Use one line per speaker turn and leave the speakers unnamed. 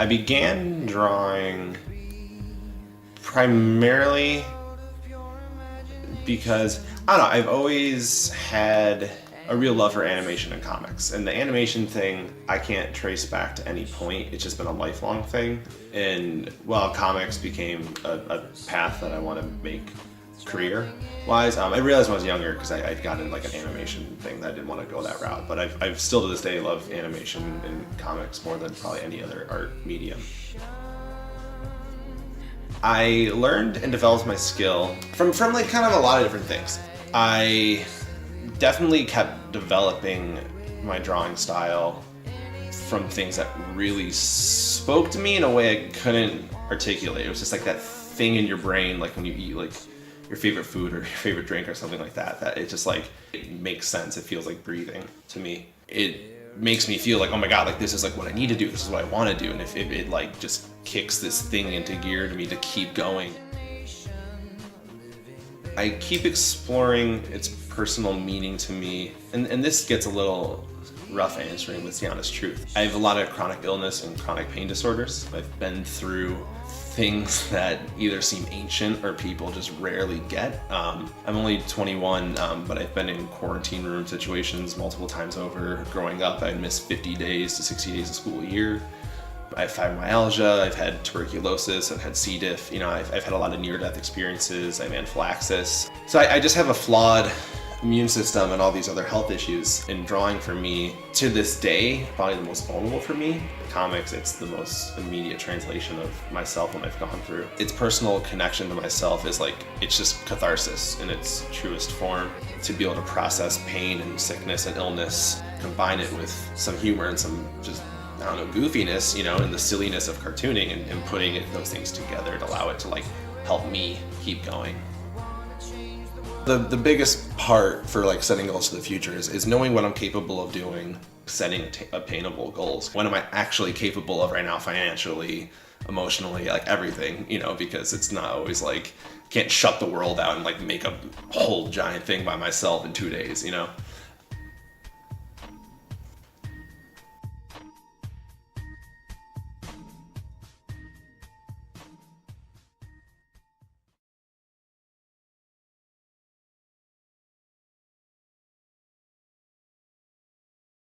I began drawing primarily because, I don't know, I've always had a real love for animation and comics. And the animation thing, I can't trace back to any point. It's just been a lifelong thing. And, well, comics became a path that I want to make career-wise. I realized when I was younger, because I'd gotten like an animation thing, that I didn't want to go that route. But I've still to this day love animation and comics more than probably any other art medium. I learned and developed my skill from like kind of a lot of different things. I definitely kept developing my drawing style from things that really spoke to me in a way I couldn't articulate. It was just like that thing in your brain, like when you eat like your favorite food or your favorite drink or something like that, that it just like, it makes sense. It feels like breathing to me. It makes me feel like, oh my God, like this is like what I need to do. This is what I want to do. And if it like just kicks this thing into gear to me to keep going. I keep exploring its personal meaning to me, and this gets a little rough answering, but it's the honest truth. I have a lot of chronic illness and chronic pain disorders. I've been through things that either seem ancient or people just rarely get. I'm only 21, but I've been in quarantine room situations multiple times over. Growing up, I'd missed 50 days to 60 days of school a year. I have fibromyalgia, I've had tuberculosis, I've had C. diff, I've had a lot of near-death experiences, I have anaphylaxis. So I just have a flawed immune system and all these other health issues. And drawing for me, to this day, probably the most vulnerable for me. Comics, it's the most immediate translation of myself when I've gone through. Its personal connection to myself is like, it's just catharsis in its truest form. To be able to process pain and sickness and illness, combine it with some humor and some just, I don't know, goofiness, and the silliness of cartooning and putting those things together to allow it to like help me keep going. The biggest part for like setting goals for the future is knowing what I'm capable of doing, setting attainable goals. What am I actually capable of right now financially, emotionally, like everything, because it's not always like, can't shut the world out and like make a whole giant thing by myself in 2 days,